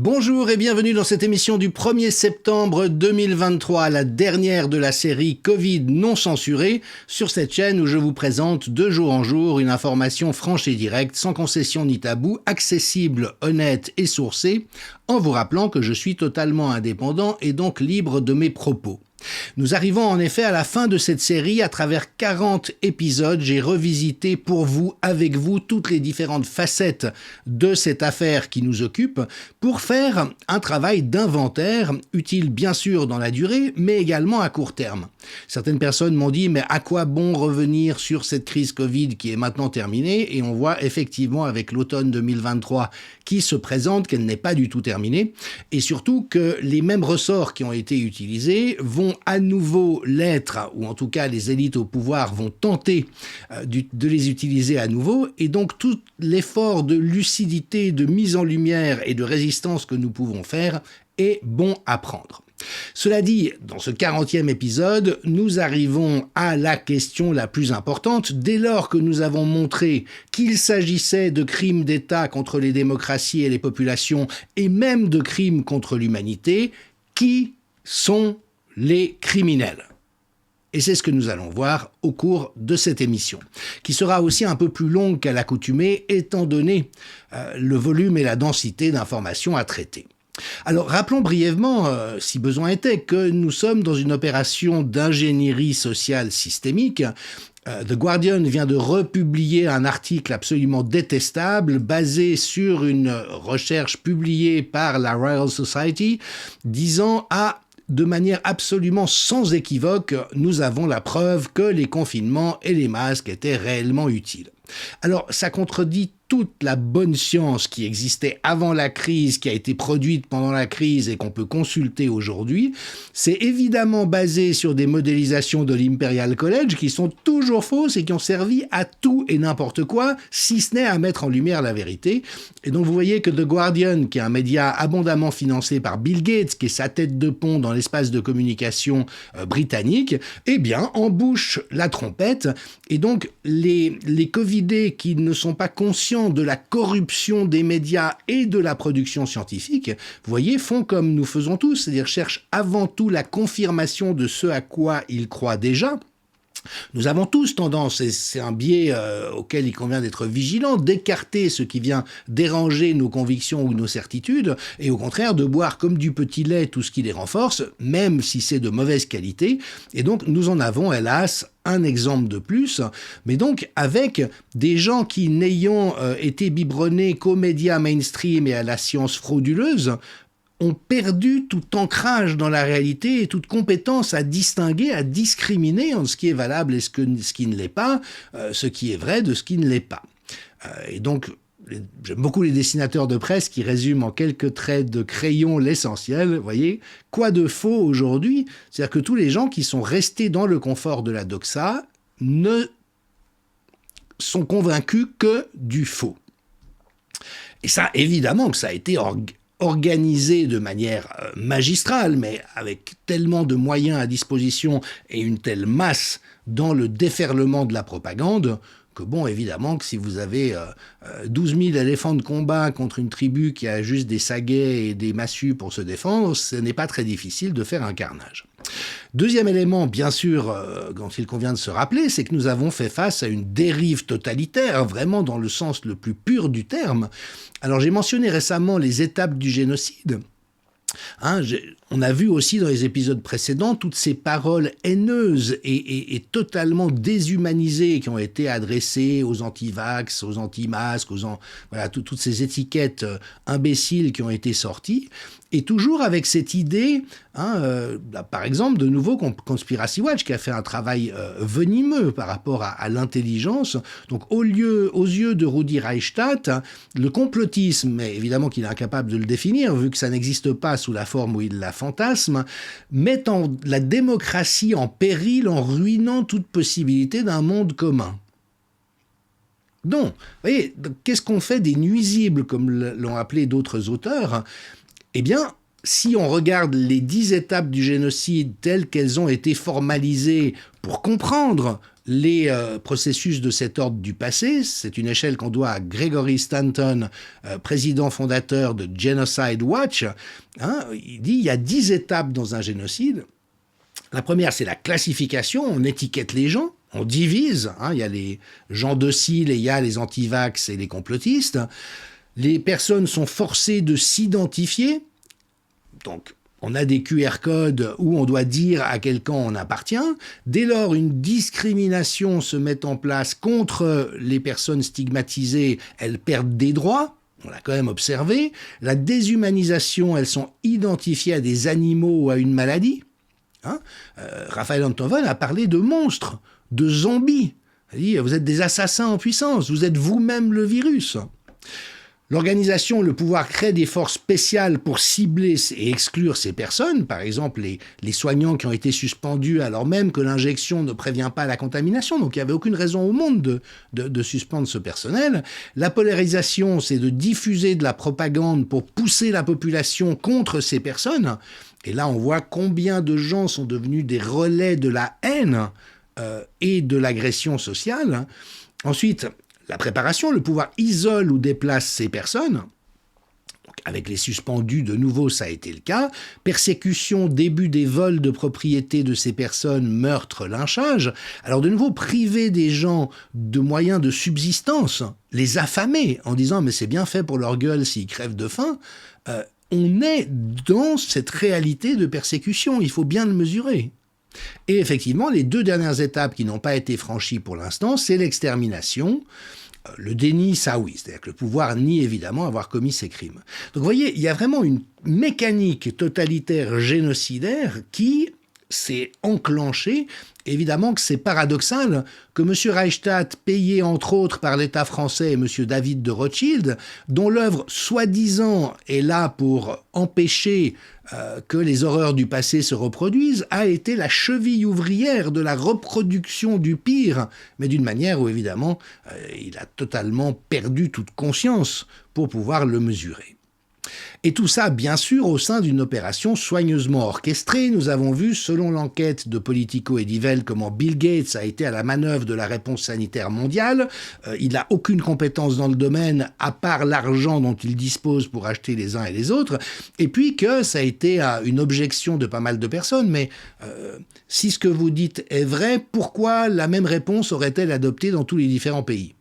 Bonjour et bienvenue dans cette émission du 1er septembre 2023, la dernière de la série Covid non censurée, sur cette chaîne où je vous présente de jour en jour une information franche et directe, sans concession ni tabou, accessible, honnête et sourcée, en vous rappelant que je suis totalement indépendant et donc libre de mes propos. Nous arrivons en effet à la fin de cette série. À travers 40 épisodes, j'ai revisité pour vous, avec vous, toutes les différentes facettes de cette affaire qui nous occupe pour faire un travail d'inventaire, utile bien sûr dans la durée, mais également à court terme. Certaines personnes m'ont dit, mais à quoi bon revenir sur cette crise Covid qui est maintenant terminée? Et on voit effectivement avec l'automne 2023 qui se présente qu'elle n'est pas du tout terminée, et surtout que les mêmes ressorts qui ont été utilisés vont à nouveau l'être, ou en tout cas les élites au pouvoir vont tenter de les utiliser à nouveau, et donc tout l'effort de lucidité, de mise en lumière et de résistance que nous pouvons faire est bon à prendre. Cela dit, dans ce 40e épisode, nous arrivons à la question la plus importante. Dès lors que nous avons montré qu'il s'agissait de crimes d'État contre les démocraties et les populations, et même de crimes contre l'humanité, qui sont les criminels? Et c'est ce que nous allons voir au cours de cette émission, qui sera aussi un peu plus longue qu'à l'accoutumée, étant donné le volume et la densité d'informations à traiter. Alors, rappelons brièvement, si besoin était, que nous sommes dans une opération d'ingénierie sociale systémique. The Guardian vient de republier un article absolument détestable, basé sur une recherche publiée par la Royal Society, disant de manière absolument sans équivoque, nous avons la preuve que les confinements et les masques étaient réellement utiles. Alors, ça contredit toute la bonne science qui existait avant la crise, qui a été produite pendant la crise et qu'on peut consulter aujourd'hui. C'est évidemment basé sur des modélisations de l'Imperial College qui sont toujours fausses et qui ont servi à tout et n'importe quoi, si ce n'est à mettre en lumière la vérité. Et donc vous voyez que The Guardian, qui est un média abondamment financé par Bill Gates, qui est sa tête de pont dans l'espace de communication britannique, eh bien embouche la trompette. Et donc les Covidés qui ne sont pas conscients de la corruption des médias et de la production scientifique, vous voyez, font comme nous faisons tous, c'est-à-dire cherchent avant tout la confirmation de ce à quoi ils croient déjà. Nous avons tous tendance, et c'est un biais auquel il convient d'être vigilant, d'écarter ce qui vient déranger nos convictions ou nos certitudes, et au contraire de boire comme du petit lait tout ce qui les renforce, même si c'est de mauvaise qualité. Et donc nous en avons, hélas, un exemple de plus, mais donc avec des gens qui, n'ayant été biberonnés qu'aux médias mainstream et à la science frauduleuse, ont perdu tout ancrage dans la réalité et toute compétence à distinguer, à discriminer entre ce qui est valable et ce qui ne l'est pas, ce qui est vrai de ce qui ne l'est pas. Et donc, j'aime beaucoup les dessinateurs de presse qui résument en quelques traits de crayon l'essentiel. Vous voyez, quoi de faux aujourd'hui? C'est-à-dire que tous les gens qui sont restés dans le confort de la doxa ne sont convaincus que du faux. Et ça, évidemment que ça a été organisé de manière magistrale, mais avec tellement de moyens à disposition et une telle masse dans le déferlement de la propagande, que bon, évidemment que si vous avez 12 000 éléphants de combat contre une tribu qui a juste des saguets et des massues pour se défendre, ce n'est pas très difficile de faire un carnage. Deuxième élément, bien sûr, dont il convient de se rappeler, c'est que nous avons fait face à une dérive totalitaire, vraiment dans le sens le plus pur du terme. Alors j'ai mentionné récemment les étapes du génocide. On a vu aussi dans les épisodes précédents toutes ces paroles haineuses et totalement déshumanisées qui ont été adressées aux anti-vax, aux anti-masques, voilà, toutes ces étiquettes imbéciles qui ont été sorties. Et toujours avec cette idée, par exemple, de nouveau Conspiracy Watch qui a fait un travail venimeux par rapport à l'intelligence. Donc aux yeux de Rudi Reichstadt, le complotisme, mais évidemment qu'il est incapable de le définir vu que ça n'existe pas sous la forme où il la fantasme, met la démocratie en péril en ruinant toute possibilité d'un monde commun. Donc, vous voyez, qu'est-ce qu'on fait des nuisibles, comme l'ont appelé d'autres auteurs ? Eh bien, si on regarde les 10 étapes du génocide telles qu'elles ont été formalisées pour comprendre les processus de cet ordre du passé. C'est une échelle qu'on doit à Gregory Stanton, président fondateur de Genocide Watch. Il dit il y a 10 étapes dans un génocide. La première, c'est la classification. On étiquette les gens, on divise. Il y a les gens dociles et il y a les antivax et les complotistes. Les personnes sont forcées de s'identifier. Donc, on a des QR codes où on doit dire à quel camp on appartient. Dès lors, une discrimination se met en place contre les personnes stigmatisées. Elles perdent des droits. On l'a quand même observé. La déshumanisation, elles sont identifiées à des animaux ou à une maladie. Raphaël Enthoven a parlé de monstres, de zombies. Il dit, vous êtes des assassins en puissance, vous êtes vous-même le virus. L'organisation, le pouvoir crée des forces spéciales pour cibler et exclure ces personnes, par exemple les soignants qui ont été suspendus alors même que l'injection ne prévient pas la contamination, donc il n'y avait aucune raison au monde de suspendre ce personnel. La polarisation, c'est de diffuser de la propagande pour pousser la population contre ces personnes, et là on voit combien de gens sont devenus des relais de la haine et de l'agression sociale. Ensuite, la préparation, le pouvoir isole ou déplace ces personnes. Donc, avec les suspendus, de nouveau, ça a été le cas. Persécution, début des vols de propriété de ces personnes, meurtre, lynchage. Alors, de nouveau, priver des gens de moyens de subsistance, les affamer en disant « mais c'est bien fait pour leur gueule s'ils crèvent de faim », on est dans cette réalité de persécution, il faut bien le mesurer. Et effectivement, les 2 dernières étapes qui n'ont pas été franchies pour l'instant, c'est l'extermination. Le déni, ça oui, c'est-à-dire que le pouvoir nie évidemment avoir commis ces crimes. Donc vous voyez, il y a vraiment une mécanique totalitaire génocidaire qui s'est enclenchée. Évidemment que c'est paradoxal que M. Reichstadt, payé entre autres par l'État français et M. David de Rothschild, dont l'œuvre soi-disant est là pour empêcher que les horreurs du passé se reproduisent, a été la cheville ouvrière de la reproduction du pire, mais d'une manière où évidemment il a totalement perdu toute conscience pour pouvoir le mesurer. Et tout ça, bien sûr, au sein d'une opération soigneusement orchestrée. Nous avons vu, selon l'enquête de Politico et d'Ivell, comment Bill Gates a été à la manœuvre de la réponse sanitaire mondiale. Il n'a aucune compétence dans le domaine, à part l'argent dont il dispose pour acheter les uns et les autres. Et puis que ça a été une objection de pas mal de personnes. Mais si ce que vous dites est vrai, pourquoi la même réponse aurait-elle adopté dans tous les différents pays ?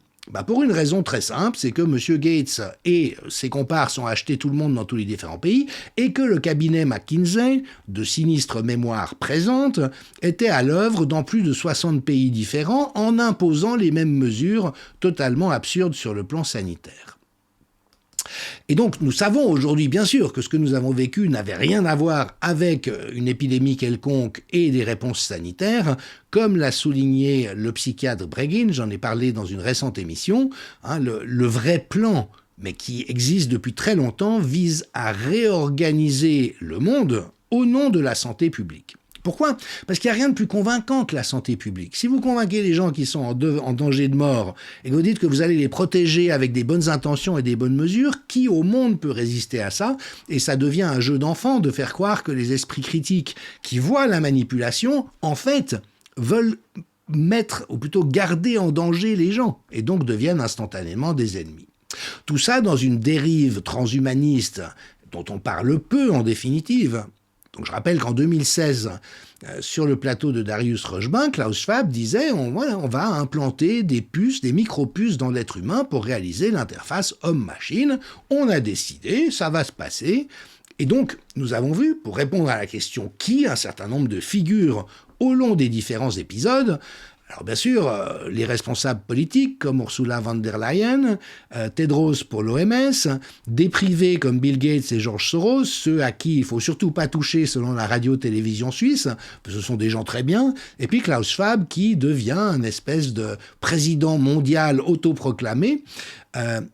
Pour une raison très simple, c'est que M. Gates et ses comparses ont acheté tout le monde dans tous les différents pays et que le cabinet McKinsey, de sinistre mémoire présente, était à l'œuvre dans plus de 60 pays différents en imposant les mêmes mesures totalement absurdes sur le plan sanitaire. Et donc, nous savons aujourd'hui, bien sûr, que ce que nous avons vécu n'avait rien à voir avec une épidémie quelconque et des réponses sanitaires, comme l'a souligné le psychiatre Breggin, j'en ai parlé dans une récente émission, le vrai plan, mais qui existe depuis très longtemps, vise à réorganiser le monde au nom de la santé publique. Pourquoi ? Parce qu'il n'y a rien de plus convaincant que la santé publique. Si vous convainquez les gens qui sont en danger de mort et que vous dites que vous allez les protéger avec des bonnes intentions et des bonnes mesures, qui au monde peut résister à ça ? Et ça devient un jeu d'enfant de faire croire que les esprits critiques qui voient la manipulation, en fait, veulent mettre, ou plutôt garder en danger les gens, et donc deviennent instantanément des ennemis. Tout ça dans une dérive transhumaniste dont on parle peu en définitive. Donc je rappelle qu'en 2016, sur le plateau de Darius Rushbin, Klaus Schwab disait on va implanter des puces, des micro-puces dans l'être humain pour réaliser l'interface homme-machine. On a décidé, ça va se passer. Et donc, nous avons vu, pour répondre à la question qui, un certain nombre de figures au long des différents épisodes. Alors bien sûr, les responsables politiques comme Ursula von der Leyen, Tedros pour l'OMS, des privés comme Bill Gates et George Soros, ceux à qui il faut surtout pas toucher selon la radio-télévision suisse, ce sont des gens très bien, et puis Klaus Schwab qui devient un espèce de président mondial autoproclamé.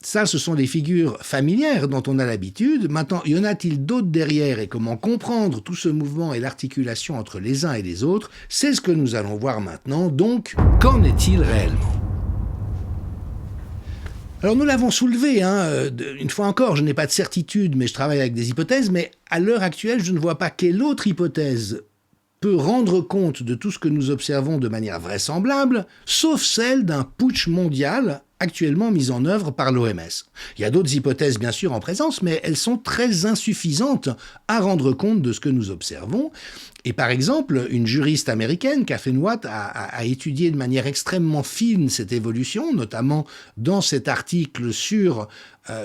Ça, ce sont des figures familières dont on a l'habitude. Maintenant, y en a-t-il d'autres derrière et comment comprendre tout ce mouvement et l'articulation entre les uns et les autres? C'est ce que nous allons voir maintenant. Donc, qu'en est-il réellement? Alors nous l'avons soulevé, une fois encore, je n'ai pas de certitude, mais je travaille avec des hypothèses, mais à l'heure actuelle, je ne vois pas quelle autre hypothèse peut rendre compte de tout ce que nous observons de manière vraisemblable, sauf celle d'un putsch mondial actuellement mis en œuvre par l'OMS. Il y a d'autres hypothèses bien sûr en présence, mais elles sont très insuffisantes à rendre compte de ce que nous observons. Et par exemple, une juriste américaine, Katherine Watt, a étudié de manière extrêmement fine cette évolution, notamment dans cet article sur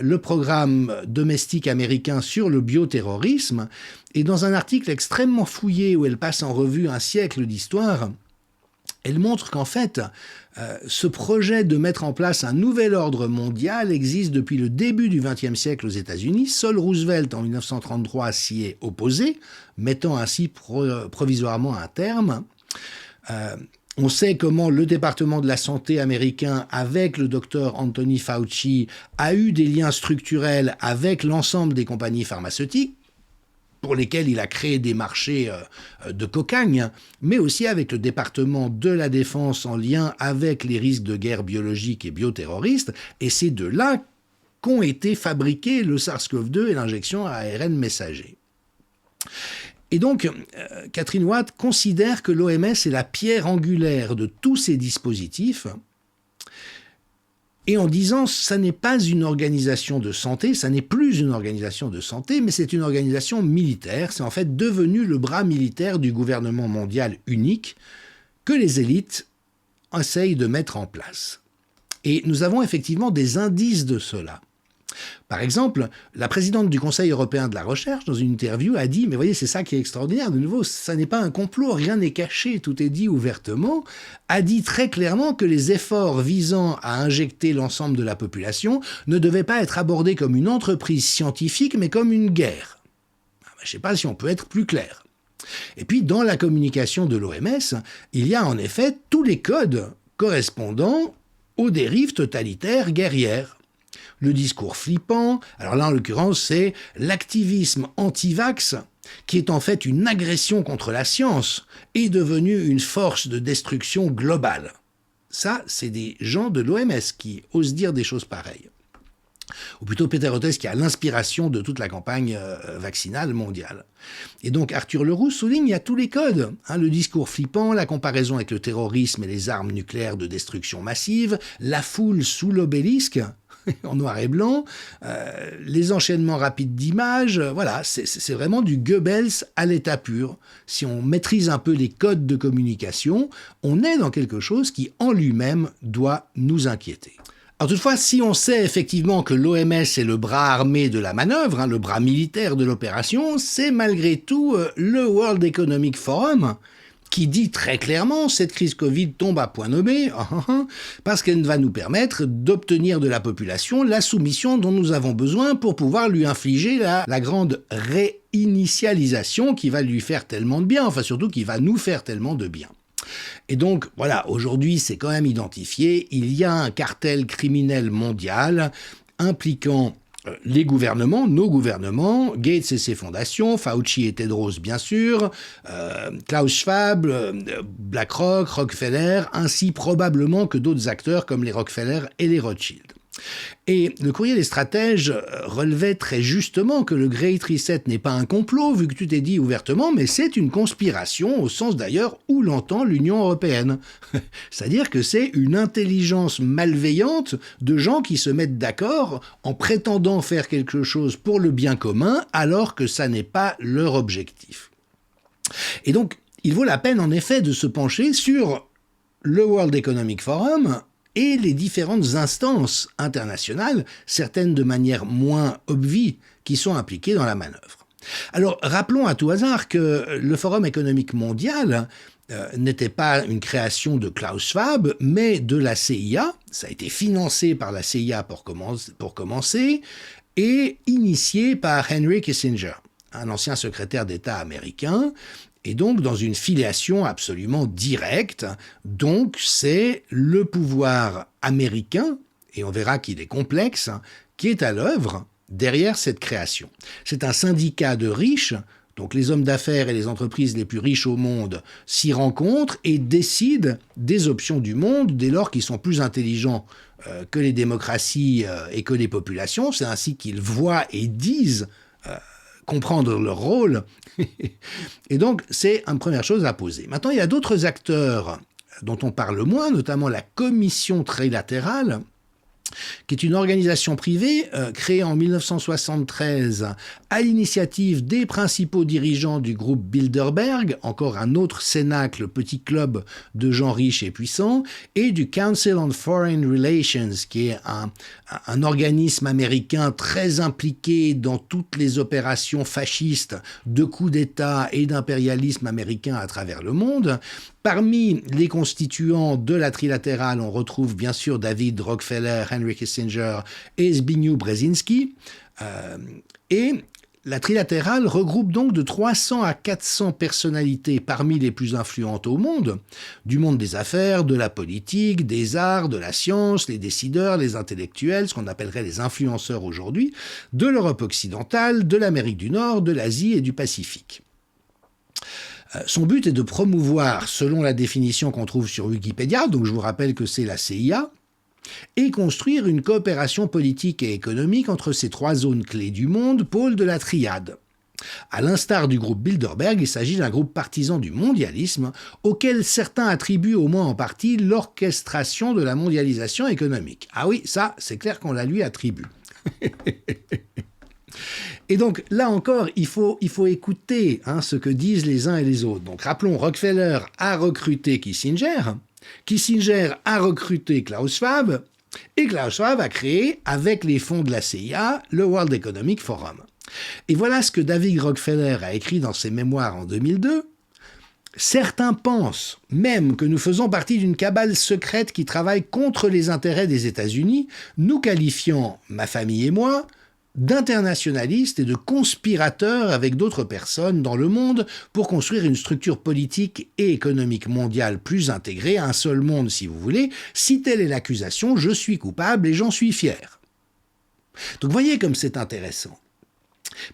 le programme domestique américain sur le bioterrorisme, et dans un article extrêmement fouillé où elle passe en revue un siècle d'histoire, elle montre qu'en fait, ce projet de mettre en place un nouvel ordre mondial existe depuis le début du XXe siècle aux États-Unis. Seul Roosevelt, en 1933, s'y est opposé, mettant ainsi provisoirement un terme. On sait comment le département de la santé américain, avec le docteur Anthony Fauci, a eu des liens structurels avec l'ensemble des compagnies pharmaceutiques, pour lesquels il a créé des marchés de cocagne, mais aussi avec le département de la défense en lien avec les risques de guerre biologique et bioterroristes, et c'est de là qu'ont été fabriqués le SARS-CoV-2 et l'injection à ARN messager. Et donc, Katherine Watt considère que l'OMS est la pierre angulaire de tous ces dispositifs, et en disant ça n'est pas une organisation de santé, ça n'est plus une organisation de santé, mais c'est une organisation militaire. C'est en fait devenu le bras militaire du gouvernement mondial unique que les élites essayent de mettre en place. Et nous avons effectivement des indices de cela. Par exemple, la présidente du Conseil européen de la recherche, dans une interview, a dit « Mais voyez, c'est ça qui est extraordinaire, de nouveau, ça n'est pas un complot, rien n'est caché, tout est dit ouvertement », a dit très clairement que les efforts visant à injecter l'ensemble de la population ne devaient pas être abordés comme une entreprise scientifique, mais comme une guerre. Je ne sais pas si on peut être plus clair. Et puis, dans la communication de l'OMS, il y a en effet tous les codes correspondant aux dérives totalitaires guerrières. Le discours flippant, alors là en l'occurrence c'est l'activisme anti-vax, qui est en fait une agression contre la science, est devenu une force de destruction globale. Ça, c'est des gens de l'OMS qui osent dire des choses pareilles. Ou plutôt Peter Hotez qui a l'inspiration de toute la campagne vaccinale mondiale. Et donc Arthur Leroux souligne il y a tous les codes, le discours flippant, la comparaison avec le terrorisme et les armes nucléaires de destruction massive, la foule sous l'obélisque, en noir et blanc, les enchaînements rapides d'images, voilà, c'est vraiment du Goebbels à l'état pur. Si on maîtrise un peu les codes de communication, on est dans quelque chose qui en lui-même doit nous inquiéter. Alors toutefois, si on sait effectivement que l'OMS est le bras armé de la manœuvre, le bras militaire de l'opération, c'est malgré tout le World Economic Forum qui dit très clairement cette crise Covid tombe à point nommé, parce qu'elle va nous permettre d'obtenir de la population la soumission dont nous avons besoin pour pouvoir lui infliger la grande réinitialisation qui va lui faire tellement de bien, enfin surtout qui va nous faire tellement de bien. Et donc, voilà, aujourd'hui, c'est quand même identifié, il y a un cartel criminel mondial impliquant les gouvernements, nos gouvernements, Gates et ses fondations, Fauci et Tedros bien sûr, Klaus Schwab, BlackRock, Rockefeller, ainsi probablement que d'autres acteurs comme les Rockefeller et les Rothschild. Et le courrier des stratèges relevait très justement que le Great Reset n'est pas un complot, vu que tu t'es dit ouvertement, mais c'est une conspiration, au sens d'ailleurs où l'entend l'Union européenne. C'est-à-dire que c'est une intelligence malveillante de gens qui se mettent d'accord en prétendant faire quelque chose pour le bien commun, alors que ça n'est pas leur objectif. Et donc, il vaut la peine en effet de se pencher sur le World Economic Forum et les différentes instances internationales, certaines de manière moins obviée, qui sont impliquées dans la manœuvre. Alors, rappelons à tout hasard que le Forum économique mondial n'était pas une création de Klaus Schwab, mais de la CIA. Ça a été financé par la CIA pour commencer, et initié par Henry Kissinger, un ancien secrétaire d'État américain, et donc dans une filiation absolument directe. Donc c'est le pouvoir américain, et on verra qu'il est complexe, qui est à l'œuvre derrière cette création. C'est un syndicat de riches, donc les hommes d'affaires et les entreprises les plus riches au monde s'y rencontrent et décident des options du monde dès lors qu'ils sont plus intelligents que les démocraties et que les populations. C'est ainsi qu'ils voient et disent comprendre leur rôle. Et donc, c'est une première chose à poser. Maintenant, il y a d'autres acteurs dont on parle moins, notamment la Commission trilatérale, qui est une organisation privée créée en 1973 à l'initiative des principaux dirigeants du groupe Bilderberg, encore un autre cénacle, petit club de gens riches et puissants, et du Council on Foreign Relations, qui est un organisme américain très impliqué dans toutes les opérations fascistes de coups d'État et d'impérialisme américain à travers le monde. Parmi les constituants de la trilatérale, on retrouve bien sûr David Rockefeller, Henry Kissinger et Zbigniew Brzezinski. Et la trilatérale regroupe donc de 300 à 400 personnalités parmi les plus influentes au monde, du monde des affaires, de la politique, des arts, de la science, les décideurs, les intellectuels, ce qu'on appellerait les influenceurs aujourd'hui, de l'Europe occidentale, de l'Amérique du Nord, de l'Asie et du Pacifique. Son but est de promouvoir, selon la définition qu'on trouve sur Wikipédia, donc je vous rappelle que c'est la CIA, et construire une coopération politique et économique entre ces trois zones clés du monde, pôle de la triade. À l'instar du groupe Bilderberg, il s'agit d'un groupe partisan du mondialisme, auquel certains attribuent au moins en partie l'orchestration de la mondialisation économique. Ah oui, ça, c'est clair qu'on la lui attribue. Et donc, là encore, il faut écouter ce que disent les uns et les autres. Donc, rappelons, Rockefeller a recruté Kissinger, Kissinger a recruté Klaus Schwab, et Klaus Schwab a créé, avec les fonds de la CIA, le World Economic Forum. Et voilà ce que David Rockefeller a écrit dans ses mémoires en 2002. Certains pensent même que nous faisons partie d'une cabale secrète qui travaille contre les intérêts des États-Unis, nous qualifiant, ma famille et moi, d'internationalistes et de conspirateurs avec d'autres personnes dans le monde pour construire une structure politique et économique mondiale plus intégrée, un seul monde si vous voulez. Si telle est l'accusation, je suis coupable et j'en suis fier. Donc voyez comme c'est intéressant.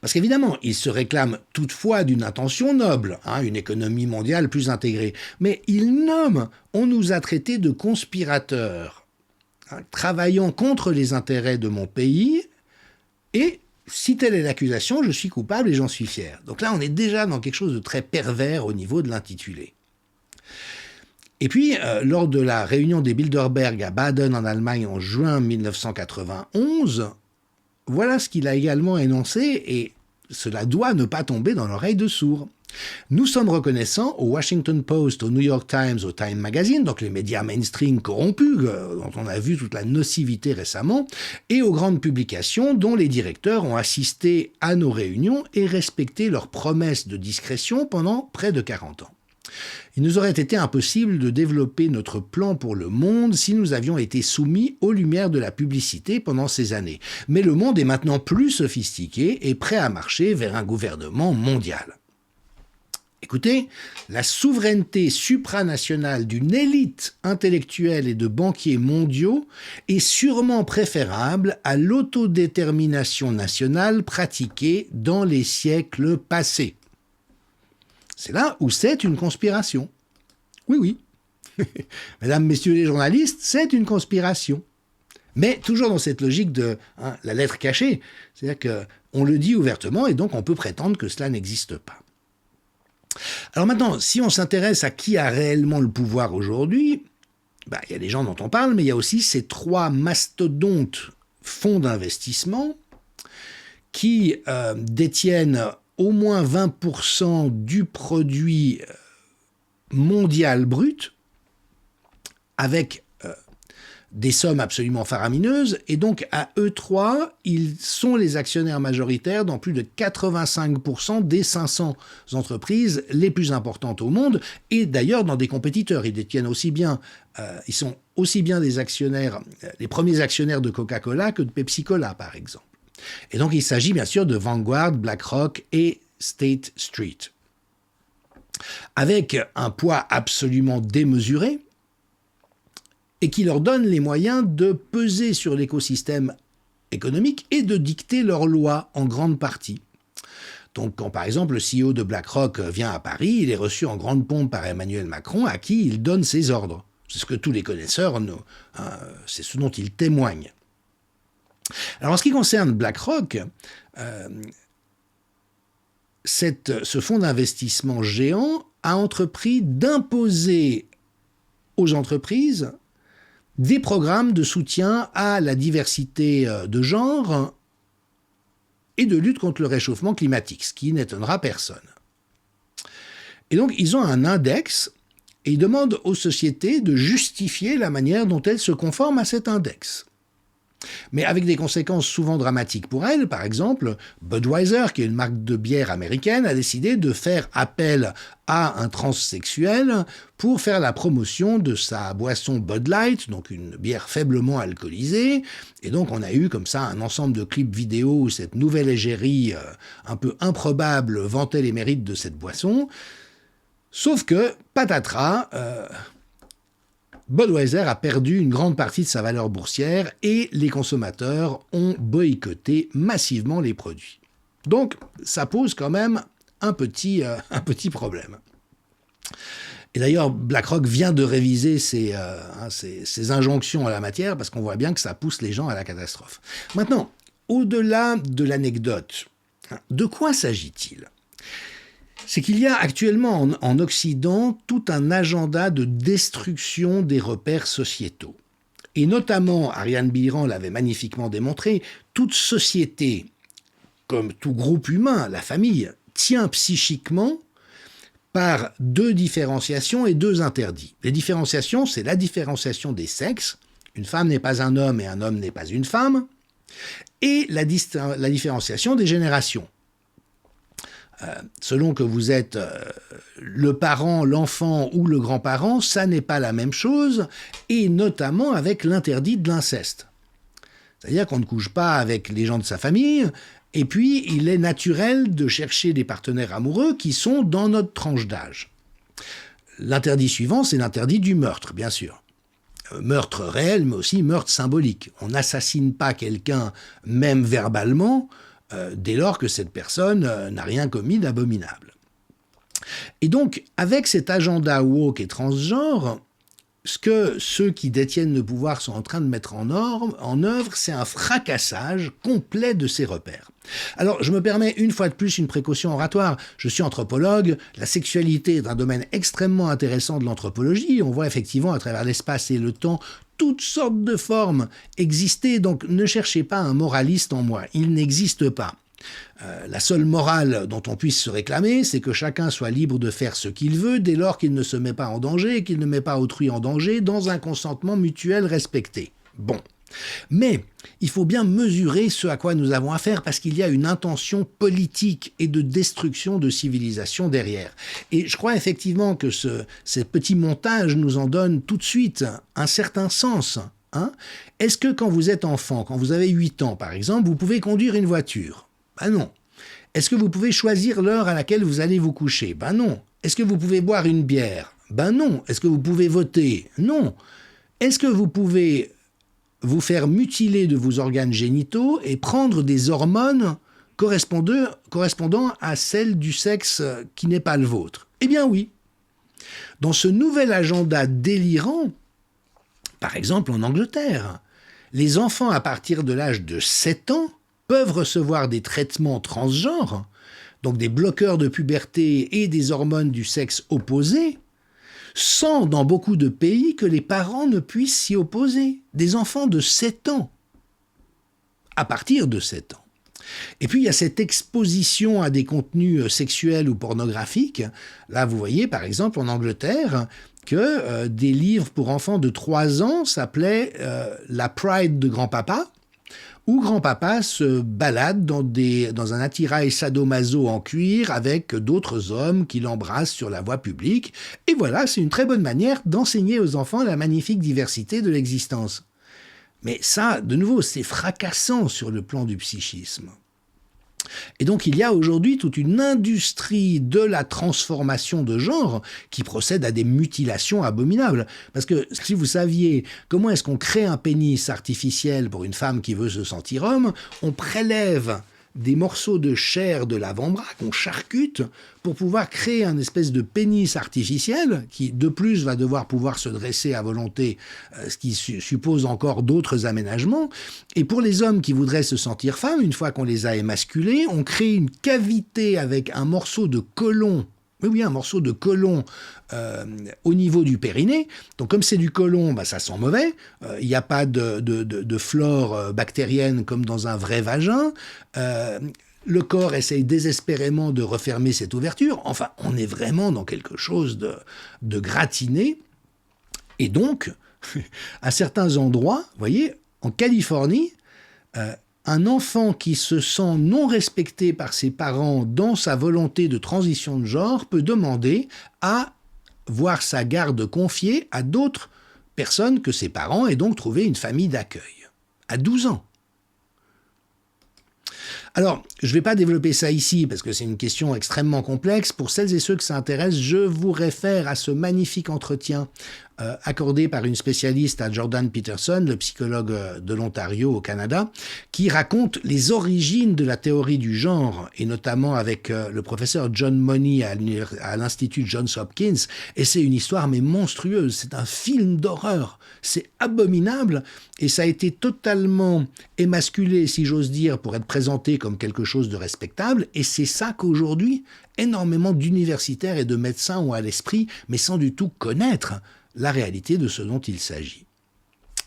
Parce qu'évidemment, il se réclame toutefois d'une intention noble, une économie mondiale plus intégrée. Mais il nomme, on nous a traités de conspirateurs, travaillant contre les intérêts de mon pays. Et si telle est l'accusation, je suis coupable et j'en suis fier. Donc là, on est déjà dans quelque chose de très pervers au niveau de l'intitulé. Et puis, lors de la réunion des Bilderberg à Baden en Allemagne en juin 1991, voilà ce qu'il a également énoncé, et cela doit ne pas tomber dans l'oreille de sourds. Nous sommes reconnaissants au Washington Post, au New York Times, au Time Magazine, donc les médias mainstream corrompus, dont on a vu toute la nocivité récemment, et aux grandes publications dont les directeurs ont assisté à nos réunions et respecté leurs promesses de discrétion pendant près de 40 ans. Il nous aurait été impossible de développer notre plan pour le monde si nous avions été soumis aux lumières de la publicité pendant ces années. Mais le monde est maintenant plus sophistiqué et prêt à marcher vers un gouvernement mondial. Écoutez, la souveraineté supranationale d'une élite intellectuelle et de banquiers mondiaux est sûrement préférable à l'autodétermination nationale pratiquée dans les siècles passés. C'est là où c'est une conspiration. Oui, oui. Mesdames, messieurs les journalistes, c'est une conspiration. Mais toujours dans cette logique de la lettre cachée. C'est-à-dire qu'on le dit ouvertement et donc on peut prétendre que cela n'existe pas. Alors maintenant, si on s'intéresse à qui a réellement le pouvoir aujourd'hui, il y a les gens dont on parle, mais il y a aussi ces trois mastodontes fonds d'investissement qui détiennent au moins 20% du produit mondial brut, avec des sommes absolument faramineuses, et donc à eux trois, ils sont les actionnaires majoritaires dans plus de 85% des 500 entreprises les plus importantes au monde, et d'ailleurs dans des compétiteurs. Ils détiennent aussi bien, ils sont aussi bien des actionnaires, les premiers actionnaires de Coca-Cola que de Pepsi-Cola, par exemple. Et donc il s'agit bien sûr de Vanguard, BlackRock et State Street. Avec un poids absolument démesuré, et qui leur donne les moyens de peser sur l'écosystème économique et de dicter leurs lois en grande partie. Donc quand par exemple le CEO de BlackRock vient à Paris, il est reçu en grande pompe par Emmanuel Macron, à qui il donne ses ordres. C'est ce que tous les connaisseurs, c'est ce dont ils témoignent. Alors en ce qui concerne BlackRock, ce fonds d'investissement géant a entrepris d'imposer aux entreprises des programmes de soutien à la diversité de genre et de lutte contre le réchauffement climatique, ce qui n'étonnera personne. Et donc, ils ont un index et ils demandent aux sociétés de justifier la manière dont elles se conforment à cet index. Mais avec des conséquences souvent dramatiques pour elles. Par exemple, Budweiser, qui est une marque de bière américaine, a décidé de faire appel à un transsexuel pour faire la promotion de sa boisson Bud Light, donc une bière faiblement alcoolisée. Et donc on a eu comme ça un ensemble de clips vidéo où cette nouvelle égérie un peu improbable vantait les mérites de cette boisson. Sauf que, patatras, Budweiser a perdu une grande partie de sa valeur boursière et les consommateurs ont boycotté massivement les produits. Donc, ça pose quand même un petit problème. Et d'ailleurs, BlackRock vient de réviser ses injonctions à la matière parce qu'on voit bien que ça pousse les gens à la catastrophe. Maintenant, au-delà de l'anecdote, de quoi s'agit-il ? C'est qu'il y a actuellement en Occident tout un agenda de destruction des repères sociétaux. Et notamment, Ariane Biran l'avait magnifiquement démontré, toute société, comme tout groupe humain, la famille, tient psychiquement par deux différenciations et deux interdits. Les différenciations, c'est la différenciation des sexes. Une femme n'est pas un homme et un homme n'est pas une femme. Et la différenciation des générations. Selon que vous êtes le parent, l'enfant ou le grand-parent, ça n'est pas la même chose, et notamment avec l'interdit de l'inceste. C'est-à-dire qu'on ne couche pas avec les gens de sa famille, et puis il est naturel de chercher des partenaires amoureux qui sont dans notre tranche d'âge. L'interdit suivant, c'est l'interdit du meurtre, bien sûr. Meurtre réel, mais aussi meurtre symbolique. On n'assassine pas quelqu'un, même verbalement, dès lors que cette personne n'a rien commis d'abominable. Et donc, avec cet agenda woke et transgenre, ce que ceux qui détiennent le pouvoir sont en train de mettre en œuvre, c'est un fracassage complet de ces repères. Alors, je me permets une fois de plus une précaution oratoire. Je suis anthropologue, la sexualité est un domaine extrêmement intéressant de l'anthropologie. On voit effectivement à travers l'espace et le temps toutes sortes de formes exister, donc ne cherchez pas un moraliste en moi, il n'existe pas. La seule morale dont on puisse se réclamer, c'est que chacun soit libre de faire ce qu'il veut dès lors qu'il ne se met pas en danger et qu'il ne met pas autrui en danger dans un consentement mutuel respecté. Bon. Mais il faut bien mesurer ce à quoi nous avons affaire parce qu'il y a une intention politique et de destruction de civilisation derrière. Et je crois effectivement que ces petits montages nous en donnent tout de suite un certain sens. Est-ce que quand vous êtes enfant, quand vous avez 8 ans par exemple, vous pouvez conduire une voiture ? Ben non. Est-ce que vous pouvez choisir l'heure à laquelle vous allez vous coucher ? Ben non. Est-ce que vous pouvez boire une bière ? Ben non. Est-ce que vous pouvez voter ? Non. Est-ce que vous pouvez vous faire mutiler de vos organes génitaux et prendre des hormones correspondant à celles du sexe qui n'est pas le vôtre ? Eh bien oui. Dans ce nouvel agenda délirant, par exemple en Angleterre, les enfants à partir de l'âge de 7 ans peuvent recevoir des traitements transgenres, donc des bloqueurs de puberté et des hormones du sexe opposé, sans, dans beaucoup de pays, que les parents ne puissent s'y opposer. Des enfants de 7 ans. À partir de 7 ans. Et puis, il y a cette exposition à des contenus sexuels ou pornographiques. Là, vous voyez, par exemple, en Angleterre, que des livres pour enfants de 3 ans s'appelaient « La Pride de grand-papa », où grand-papa se balade dans un attirail sadomaso en cuir avec d'autres hommes qui l'embrassent sur la voie publique. Et voilà, c'est une très bonne manière d'enseigner aux enfants la magnifique diversité de l'existence. Mais ça, de nouveau, c'est fracassant sur le plan du psychisme. Et donc il y a aujourd'hui toute une industrie de la transformation de genre qui procède à des mutilations abominables. Parce que si vous saviez comment est-ce qu'on crée un pénis artificiel pour une femme qui veut se sentir homme, on prélève des morceaux de chair de l'avant-bras qu'on charcute pour pouvoir créer un espèce de pénis artificiel qui, de plus, va devoir pouvoir se dresser à volonté, ce qui suppose encore d'autres aménagements. Et pour les hommes qui voudraient se sentir femmes, une fois qu'on les a émasculés, on crée une cavité avec un morceau de côlon. Oui, un morceau de côlon au niveau du périnée. Donc, comme c'est du côlon, ça sent mauvais. Il n'y a pas de flore bactérienne comme dans un vrai vagin. Le corps essaye désespérément de refermer cette ouverture. Enfin, on est vraiment dans quelque chose de gratiné. Et donc, à certains endroits, vous voyez, en Californie, un enfant qui se sent non respecté par ses parents dans sa volonté de transition de genre peut demander à voir sa garde confiée à d'autres personnes que ses parents et donc trouver une famille d'accueil. À 12 ans. Alors, je ne vais pas développer ça ici parce que c'est une question extrêmement complexe. Pour celles et ceux que ça intéresse, je vous réfère à ce magnifique entretien accordé par une spécialiste à Jordan Peterson, le psychologue de l'Ontario au Canada, qui raconte les origines de la théorie du genre, et notamment avec le professeur John Money à l'Institut Johns Hopkins. Et c'est une histoire mais monstrueuse, c'est un film d'horreur, c'est abominable, et ça a été totalement émasculé, si j'ose dire, pour être présenté comme quelque chose de respectable, et c'est ça qu'aujourd'hui, énormément d'universitaires et de médecins ont à l'esprit, mais sans du tout connaître la réalité de ce dont il s'agit.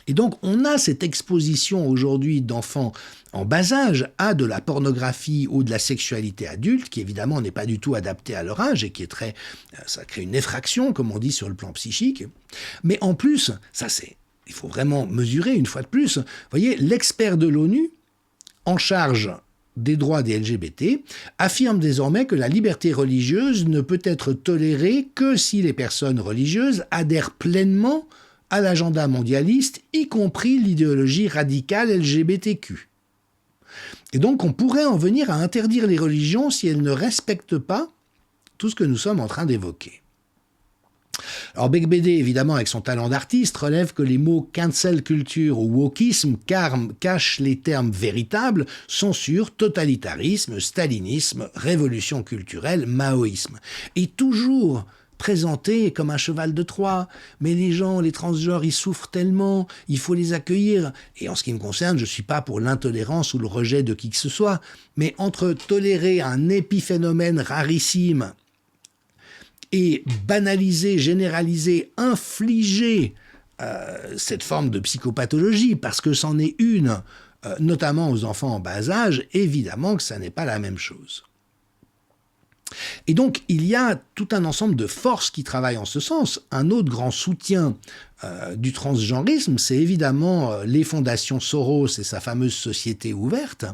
Et donc, on a cette exposition aujourd'hui d'enfants en bas âge à de la pornographie ou de la sexualité adulte, qui évidemment n'est pas du tout adaptée à leur âge et qui est ça crée une effraction, comme on dit, sur le plan psychique. Mais en plus, il faut vraiment mesurer une fois de plus. Vous voyez, l'expert de l'ONU en charge des droits des LGBT, affirme désormais que la liberté religieuse ne peut être tolérée que si les personnes religieuses adhèrent pleinement à l'agenda mondialiste, y compris l'idéologie radicale LGBTQ. Et donc on pourrait en venir à interdire les religions si elles ne respectent pas tout ce que nous sommes en train d'évoquer. Alors Becbédé, évidemment, avec son talent d'artiste, relève que les mots cancel culture ou wokisme cachent les termes véritables, censure, totalitarisme, stalinisme, révolution culturelle, maoïsme. Et toujours présenté comme un cheval de Troie. Mais les gens, les transgenres, ils souffrent tellement, il faut les accueillir. Et en ce qui me concerne, je ne suis pas pour l'intolérance ou le rejet de qui que ce soit, mais entre tolérer un épiphénomène rarissime et banaliser, généraliser, infliger cette forme de psychopathologie, parce que c'en est une, notamment aux enfants en bas âge, évidemment que ça n'est pas la même chose. Et donc, il y a tout un ensemble de forces qui travaillent en ce sens. Un autre grand soutien du transgenrisme, c'est évidemment les fondations Soros et sa fameuse société ouverte.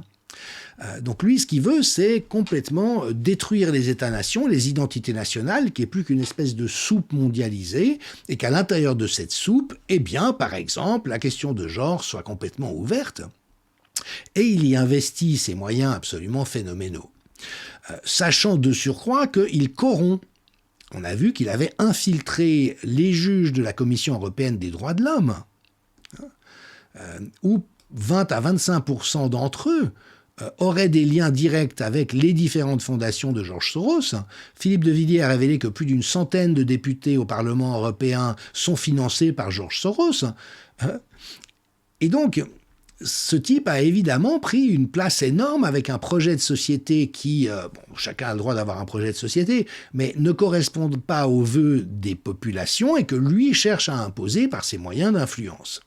Donc lui, ce qu'il veut, c'est complètement détruire les États-nations, les identités nationales, qui est plus qu'une espèce de soupe mondialisée, et qu'à l'intérieur de cette soupe, eh bien, par exemple, la question de genre soit complètement ouverte. Et il y investit ses moyens absolument phénoménaux. Sachant de surcroît qu'il corrompt. On a vu qu'il avait infiltré les juges de la Commission européenne des droits de l'homme, où 20 à 25% d'entre eux auraient des liens directs avec les différentes fondations de George Soros. Philippe de Villiers a révélé que plus d'une centaine de députés au Parlement européen sont financés par George Soros. Et donc, ce type a évidemment pris une place énorme avec un projet de société qui, chacun a le droit d'avoir un projet de société, mais ne correspond pas aux vœux des populations et que lui cherche à imposer par ses moyens d'influence.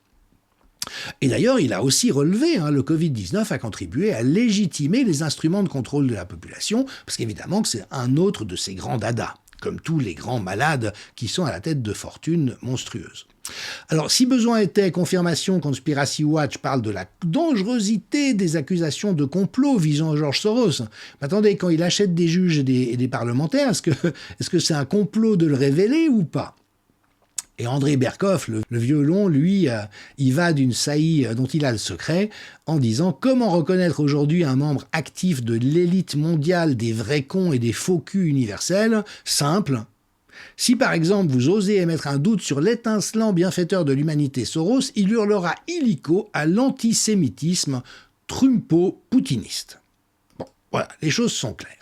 Et d'ailleurs, il a aussi relevé, le Covid-19 a contribué à légitimer les instruments de contrôle de la population, parce qu'évidemment que c'est un autre de ces grands dadas, comme tous les grands malades qui sont à la tête de fortunes monstrueuses. Alors, si besoin était, Confirmation Conspiracy Watch parle de la dangerosité des accusations de complot visant George Soros. Mais attendez, quand il achète des juges et des parlementaires, est-ce que c'est un complot de le révéler ou pas ? Et André Berkoff, le violon, lui, il va d'une saillie dont il a le secret en disant « Comment reconnaître aujourd'hui un membre actif de l'élite mondiale des vrais cons et des faux culs universels ? Simple. Si par exemple vous osez émettre un doute sur l'étincelant bienfaiteur de l'humanité Soros, il hurlera illico à l'antisémitisme trumpo-poutiniste. » Bon. Voilà, les choses sont claires.